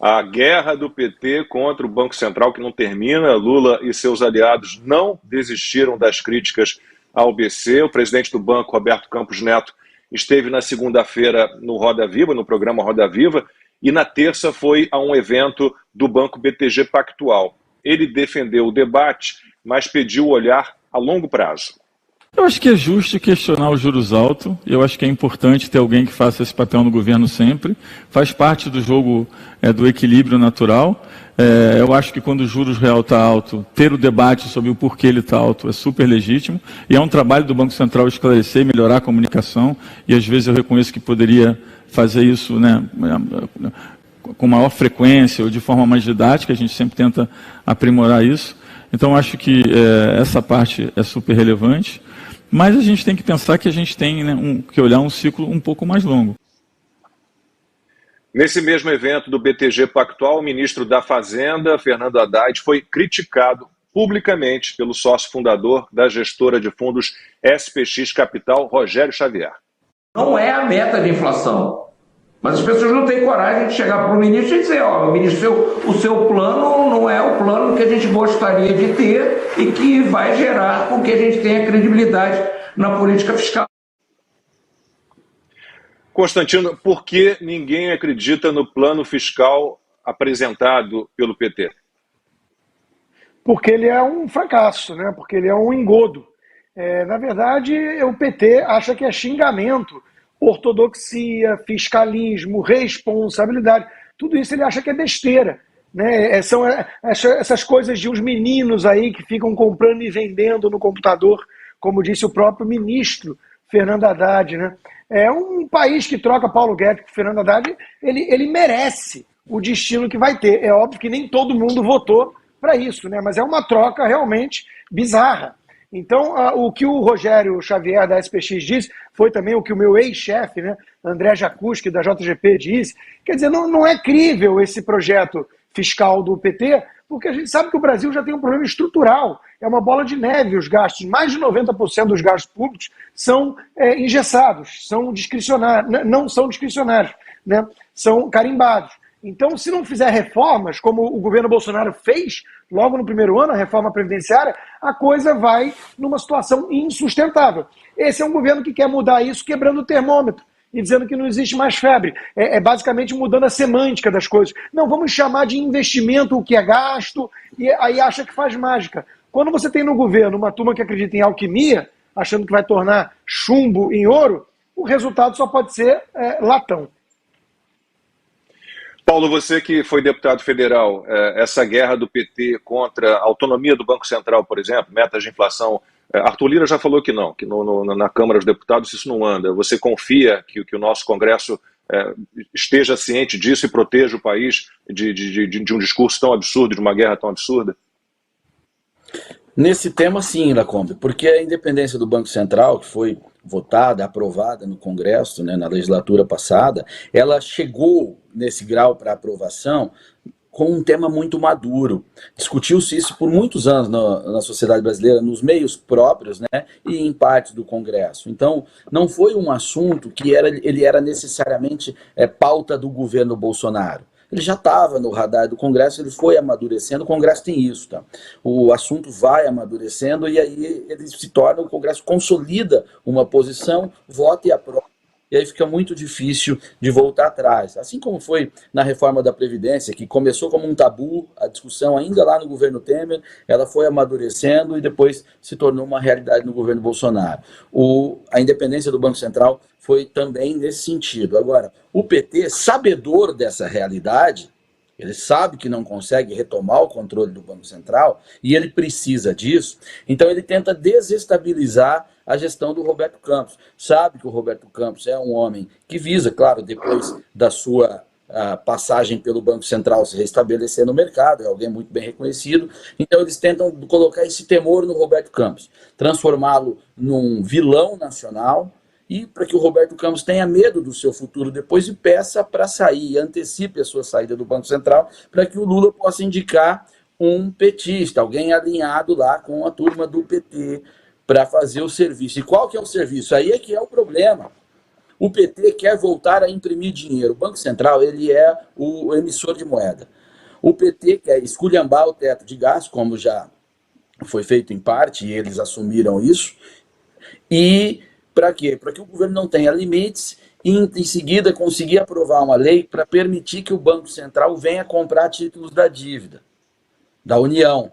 A guerra do PT contra o Banco Central que não termina. Lula e seus aliados não desistiram das críticas ao BC. O presidente do banco, Roberto Campos Neto, esteve na segunda-feira no Roda Viva, no programa Roda Viva, e na terça foi a um evento do Banco BTG Pactual. Ele defendeu o debate, mas pediu olhar a longo prazo. Eu acho que é justo questionar os juros altos. Eu acho que é importante ter alguém que faça esse papel no governo sempre. Faz parte do jogo do equilíbrio natural. Eu acho que quando o juros real está alto, ter o debate sobre o porquê ele está alto é super legítimo. E é um trabalho do Banco Central esclarecer e melhorar a comunicação. E às vezes eu reconheço que poderia fazer isso, né, com maior frequência ou de forma mais didática. A gente sempre tenta aprimorar isso. Então acho que essa parte é super relevante. Mas a gente tem que pensar que a gente tem, né, que olhar um ciclo um pouco mais longo. Nesse mesmo evento do BTG Pactual, o ministro da Fazenda, Fernando Haddad, foi criticado publicamente pelo sócio fundador da gestora de fundos SPX Capital, Rogério Xavier. Não é a meta de inflação. Mas as pessoas não têm coragem de chegar para o ministro e dizer, ó, ministro, o seu plano não é o plano que a gente gostaria de ter e que vai gerar com que a gente tenha credibilidade na política fiscal. Constantino, por que ninguém acredita no plano fiscal apresentado pelo PT? Porque ele é um fracasso, né? Porque ele é um engodo. Na verdade, o PT acha que é xingamento, ortodoxia, fiscalismo, responsabilidade. Tudo isso ele acha que é besteira. Né? São essas coisas de uns meninos aí que ficam comprando e vendendo no computador, como disse o próprio ministro Fernando Haddad. Né? É um país que troca Paulo Guedes por Fernando Haddad, ele merece o destino que vai ter. É óbvio que nem todo mundo votou para isso, né? Mas é uma troca realmente bizarra. Então, o que o Rogério Xavier, da SPX, disse, foi também o que o meu ex-chefe, né, André Jacuski, da JGP, disse. Quer dizer, não é crível esse projeto fiscal do PT, porque a gente sabe que o Brasil já tem um problema estrutural. É uma bola de neve os gastos. Mais de 90% dos gastos públicos são engessados, são discricionários, não são discricionários, né, são carimbados. Então, se não fizer reformas, como o governo Bolsonaro fez logo no primeiro ano, a reforma previdenciária, a coisa vai numa situação insustentável. Esse é um governo que quer mudar isso quebrando o termômetro e dizendo que não existe mais febre. É basicamente mudando a semântica das coisas. Não, vamos chamar de investimento o que é gasto, e aí acha que faz mágica. Quando você tem no governo uma turma que acredita em alquimia, achando que vai tornar chumbo em ouro, o resultado só pode ser latão. Paulo, você que foi deputado federal, essa guerra do PT contra a autonomia do Banco Central, por exemplo, metas de inflação, Arthur Lira já falou que não, que na Câmara dos Deputados isso não anda. Você confia que o nosso Congresso esteja ciente disso e proteja o país de um discurso tão absurdo, de uma guerra tão absurda? Nesse tema, sim, Lacombe, porque a independência do Banco Central, que foi votada, aprovada no Congresso, né, na legislatura passada, ela chegou nesse grau para aprovação com um tema muito maduro. Discutiu-se isso por muitos anos na sociedade brasileira, nos meios próprios, né, e em partes do Congresso. Então, não foi um assunto que ele era necessariamente pauta do governo Bolsonaro. Ele já estava no radar do Congresso, ele foi amadurecendo, o Congresso tem isso, tá? O assunto vai amadurecendo e aí ele se torna, o Congresso consolida uma posição, vota e aprova, e aí fica muito difícil de voltar atrás. Assim como foi na reforma da Previdência, que começou como um tabu, a discussão ainda lá no governo Temer, ela foi amadurecendo e depois se tornou uma realidade no governo Bolsonaro. A independência do Banco Central foi também nesse sentido. Agora, o PT, sabedor dessa realidade, ele sabe que não consegue retomar o controle do Banco Central e ele precisa disso, então ele tenta desestabilizar a gestão do Roberto Campos. Sabe que o Roberto Campos é um homem que visa, claro, depois da sua passagem pelo Banco Central se restabelecer no mercado, é alguém muito bem reconhecido, então eles tentam colocar esse temor no Roberto Campos, transformá-lo num vilão nacional, e para que o Roberto Campos tenha medo do seu futuro depois e peça para sair, antecipe a sua saída do Banco Central, para que o Lula possa indicar um petista, alguém alinhado lá com a turma do PT, para fazer o serviço. E qual que é o serviço? Aí é que é o problema. O PT quer voltar a imprimir dinheiro. O Banco Central, ele é o emissor de moeda. O PT quer esculhambar o teto de gastos, como já foi feito em parte, e eles assumiram isso. E para quê? Para que o governo não tenha limites e, em seguida, conseguir aprovar uma lei para permitir que o Banco Central venha comprar títulos da dívida da União.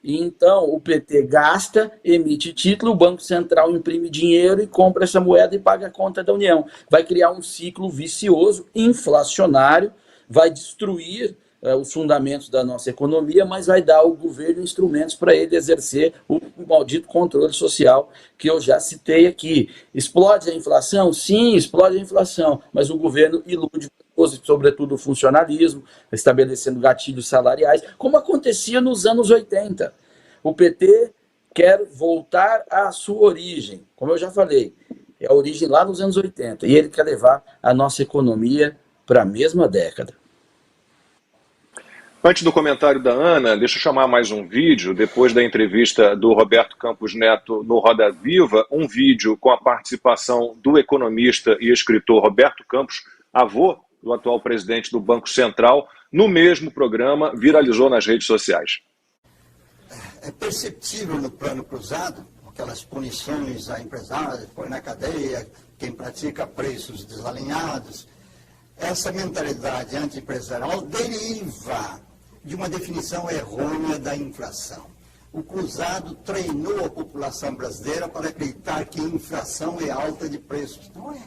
E então o PT gasta, emite título, o Banco Central imprime dinheiro e compra essa moeda e paga a conta da União. Vai criar um ciclo vicioso, inflacionário, vai destruir os fundamentos da nossa economia, mas vai dar ao governo instrumentos para ele exercer o maldito controle social que eu já citei aqui. Explode a inflação? Sim, explode a inflação, mas o governo ilude, sobretudo o funcionalismo, estabelecendo gatilhos salariais, como acontecia nos anos 80. O PT quer voltar à sua origem, como eu já falei, é a origem lá nos anos 80, e ele quer levar a nossa economia para a mesma década. Antes do comentário da Ana, deixa eu chamar mais um vídeo, depois da entrevista do Roberto Campos Neto no Roda Viva, um vídeo com a participação do economista e escritor Roberto Campos, avô do atual presidente do Banco Central, no mesmo programa, viralizou nas redes sociais. É perceptível no plano cruzado, aquelas punições a empresários, põe na cadeia, quem pratica preços desalinhados. Essa mentalidade anti-empresarial deriva de uma definição errônea da inflação. O cruzado treinou a população brasileira para acreditar que inflação é alta de preços. Não é.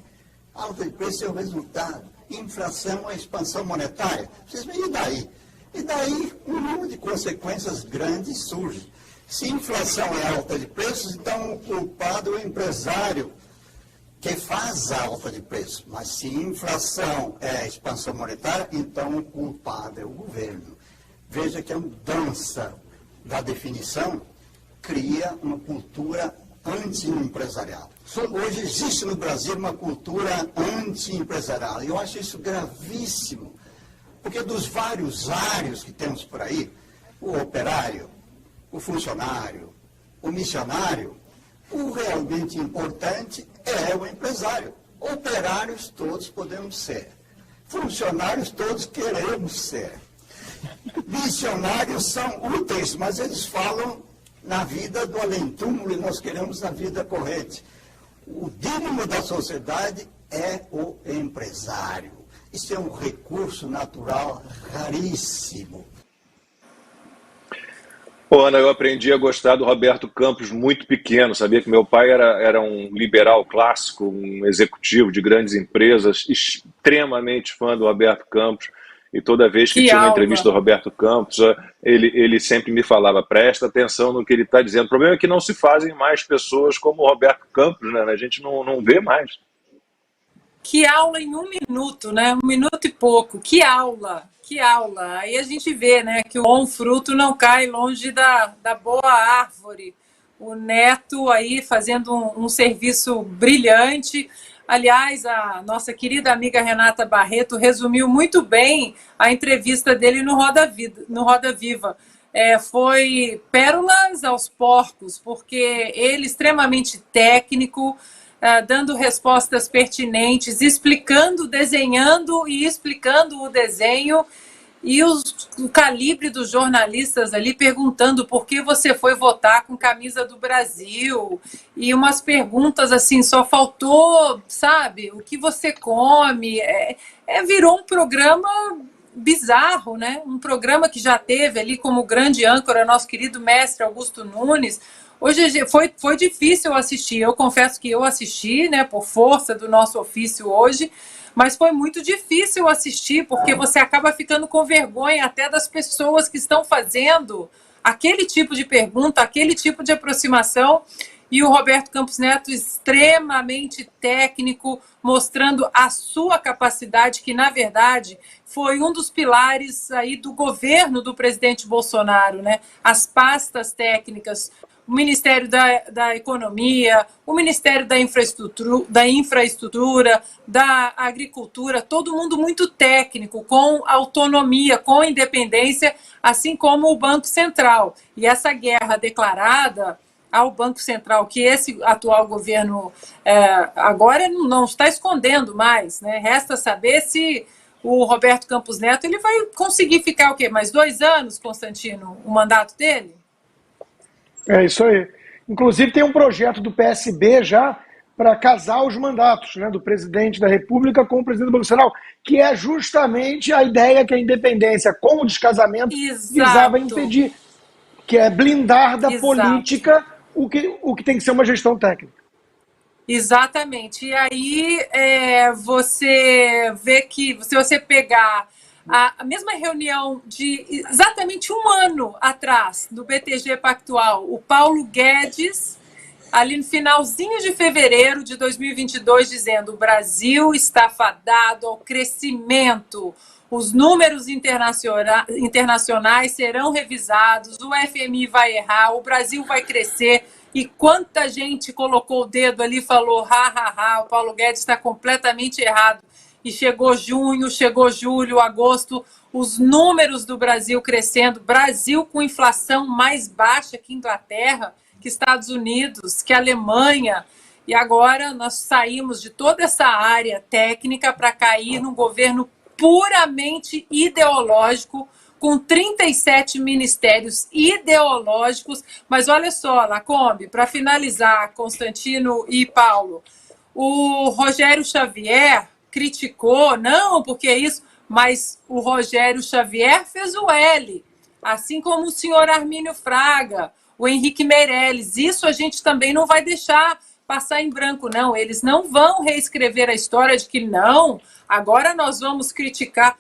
Alta de preços é o resultado. Inflação é expansão monetária. Vocês veem, e daí? E daí um número de consequências grandes surge. Se inflação é alta de preços, então o culpado é o empresário que faz a alta de preços. Mas se inflação é expansão monetária, então o culpado é o governo. Veja que a mudança da definição cria uma cultura anti-empresarial. Hoje existe no Brasil uma cultura anti-empresarial. Eu acho isso gravíssimo, porque dos vários áreos que temos por aí, o operário, o funcionário, o missionário, o realmente importante é o empresário. Operários todos podemos ser. Funcionários todos queremos ser. Missionários são úteis, mas eles falam na vida do além-túmulo e nós queremos na vida corrente. O dínamo da sociedade é o empresário. Isso é um recurso natural raríssimo. Ana, eu aprendi a gostar do Roberto Campos muito pequeno. Sabia que meu pai era um liberal clássico, um executivo de grandes empresas, extremamente fã do Roberto Campos. E toda vez que tinha uma entrevista do Roberto Campos, ele sempre me falava, presta atenção no que ele está dizendo. O problema é que não se fazem mais pessoas como o Roberto Campos, né? A gente não vê mais. Que aula em 1 minuto, né? 1 minuto e pouco. Que aula, que aula. Aí a gente vê, né, que o bom fruto não cai longe da boa árvore. O Neto aí fazendo um serviço brilhante. Aliás, a nossa querida amiga Renata Barreto resumiu muito bem a entrevista dele no Roda Viva. Foi pérolas aos porcos, porque ele extremamente técnico, dando respostas pertinentes, explicando, desenhando e explicando o desenho, e o calibre dos jornalistas ali perguntando por que você foi votar com camisa do Brasil, e umas perguntas assim, só faltou, sabe, o que você come, virou um programa bizarro, né? Um programa que já teve ali como grande âncora nosso querido mestre Augusto Nunes. Hoje foi difícil assistir, eu confesso que eu assisti, né, por força do nosso ofício hoje, mas foi muito difícil assistir, porque você acaba ficando com vergonha até das pessoas que estão fazendo aquele tipo de pergunta, aquele tipo de aproximação, e o Roberto Campos Neto extremamente técnico, mostrando a sua capacidade, que na verdade foi um dos pilares aí do governo do presidente Bolsonaro, né? As pastas técnicas, o Ministério da Economia, o Ministério da Infraestrutura, da Agricultura, todo mundo muito técnico, com autonomia, com independência, assim como o Banco Central. E essa guerra declarada ao Banco Central, que esse atual governo agora não está escondendo mais, né? Resta saber se o Roberto Campos Neto ele vai conseguir ficar o quê? Mais 2 anos, Constantino, o mandato dele? É isso aí. Inclusive tem um projeto do PSB já para casar os mandatos, né, do presidente da República com o presidente do Banco Central, que é justamente a ideia que a independência com o descasamento visava impedir, que é blindar da política o que tem que ser uma gestão técnica. Exatamente. E aí você vê que, se você pegar a mesma reunião de exatamente 1 ano atrás, do BTG Pactual, o Paulo Guedes, ali no finalzinho de fevereiro de 2022, dizendo: o Brasil está fadado ao crescimento, os números internacionais serão revisados, o FMI vai errar, o Brasil vai crescer. E quanta gente colocou o dedo ali e falou: o Paulo Guedes está completamente errado. E chegou junho, chegou julho, agosto, os números do Brasil crescendo, Brasil com inflação mais baixa que Inglaterra, que Estados Unidos, que Alemanha. E agora nós saímos de toda essa área técnica para cair num governo puramente ideológico, com 37 ministérios ideológicos. Mas olha só, Lacombe, para finalizar, Constantino e Paulo, o Rogério Xavier criticou, não, porque isso, mas o Rogério Xavier fez o L, assim como o senhor Armínio Fraga, o Henrique Meirelles. Isso a gente também não vai deixar passar em branco, não. Eles não vão reescrever a história de que não, agora nós vamos criticar.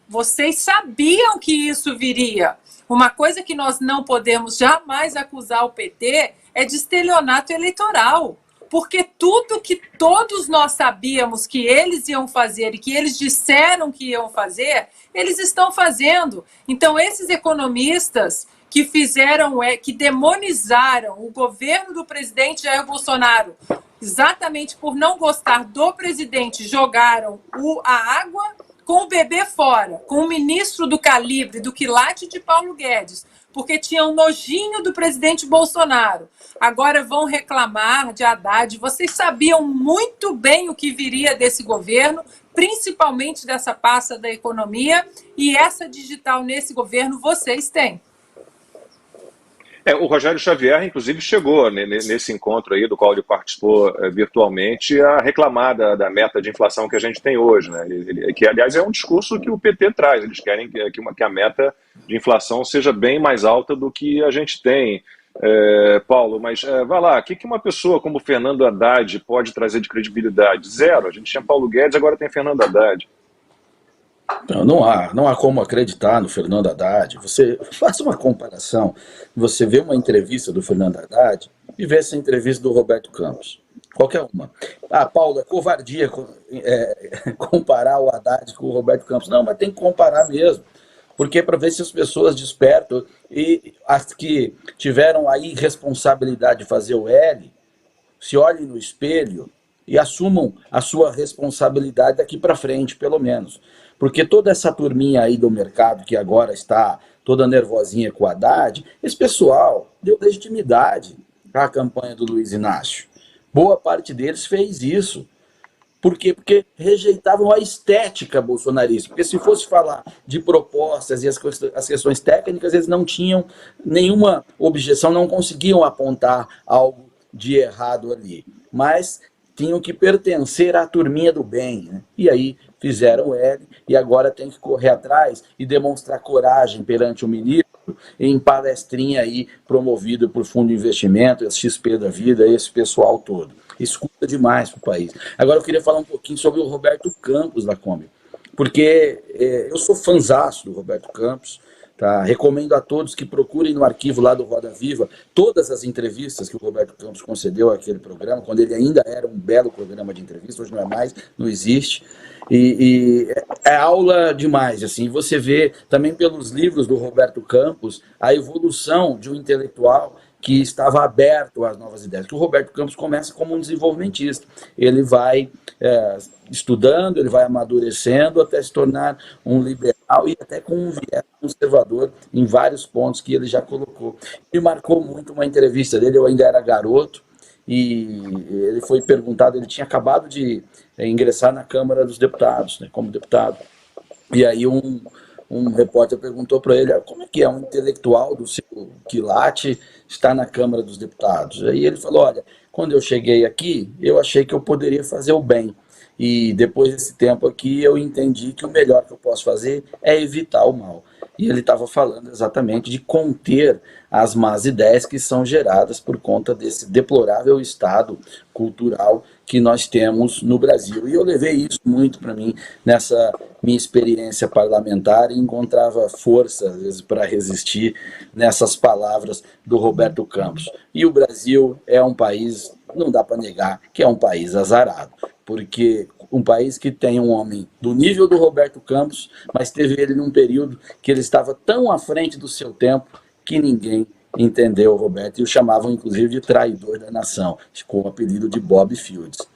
Vocês sabiam que isso viria. Uma coisa que nós não podemos jamais acusar o PT é de estelionato eleitoral, porque tudo que todos nós sabíamos que eles iam fazer e que eles disseram que iam fazer, eles estão fazendo. Então, esses economistas que fizeram, que demonizaram o governo do presidente Jair Bolsonaro, exatamente por não gostar do presidente, jogaram a água com o bebê fora, com o ministro do calibre, do quilate de Paulo Guedes, porque tinham nojinho do presidente Bolsonaro. Agora vão reclamar de Haddad. Vocês sabiam muito bem o que viria desse governo, principalmente dessa pasta da economia, e essa digital nesse governo vocês têm. O Rogério Xavier, inclusive, chegou nesse encontro aí, do qual ele participou virtualmente, a reclamar da meta de inflação que a gente tem hoje, né? Que, aliás, é um discurso que o PT traz. Eles querem que a meta de inflação seja bem mais alta do que a gente tem. Paulo, mas vai lá, o que uma pessoa como Fernando Haddad pode trazer de credibilidade? Zero. A gente tinha Paulo Guedes, agora tem Fernando Haddad. Não há como acreditar no Fernando Haddad. Você faz uma comparação, você vê uma entrevista do Fernando Haddad e vê essa entrevista do Roberto Campos. Qualquer uma. Paulo, é covardia comparar o Haddad com o Roberto Campos. Não, mas tem que comparar mesmo. Porque é para ver se as pessoas despertam e as que tiveram a irresponsabilidade de fazer o L, se olhem no espelho e assumam a sua responsabilidade daqui para frente, pelo menos. Porque toda essa turminha aí do mercado que agora está toda nervosinha com o Haddad, esse pessoal deu legitimidade à campanha do Luiz Inácio. Boa parte deles fez isso. Por quê? Porque rejeitavam a estética bolsonarista. Porque se fosse falar de propostas e as questões técnicas, eles não tinham nenhuma objeção, não conseguiam apontar algo de errado ali. Mas tinham que pertencer à turminha do bem, né? E aí fizeram L e agora tem que correr atrás e demonstrar coragem perante o ministro em palestrinha aí promovido por fundo de investimento, esse XP da vida, esse pessoal todo. Escuta demais para o país. Agora eu queria falar um pouquinho sobre o Roberto Campos, Lacombe, porque eu sou fanzaço do Roberto Campos. Tá? Recomendo a todos que procurem no arquivo lá do Roda Viva todas as entrevistas que o Roberto Campos concedeu àquele programa, quando ele ainda era um belo programa de entrevista, hoje não é mais, não existe. E é aula demais, assim. Você vê também pelos livros do Roberto Campos a evolução de um intelectual que estava aberto às novas ideias. Que o Roberto Campos começa como um desenvolvimentista. Ele vai estudando, ele vai amadurecendo até se tornar um liberal e até com um viés conservador em vários pontos que ele já colocou. Me marcou muito uma entrevista dele, eu ainda era garoto, e ele foi perguntado, ele tinha acabado de ingressar na Câmara dos Deputados, né, como deputado. E aí um repórter perguntou para ele como é que é um intelectual do seu quilate está na Câmara dos Deputados. Aí ele falou, olha, quando eu cheguei aqui, eu achei que eu poderia fazer o bem. E depois desse tempo aqui, eu entendi que o melhor que eu posso fazer é evitar o mal. E ele estava falando exatamente de conter as más ideias que são geradas por conta desse deplorável estado cultural que nós temos no Brasil. E eu levei isso muito para mim nessa minha experiência parlamentar e encontrava força, às vezes, para resistir nessas palavras do Roberto Campos. E o Brasil é um país, não dá para negar, que é um país azarado, porque um país que tem um homem do nível do Roberto Campos, mas teve ele num período que ele estava tão à frente do seu tempo que ninguém entendeu o Roberto e o chamavam inclusive de traidor da nação, com o apelido de Bob Fields.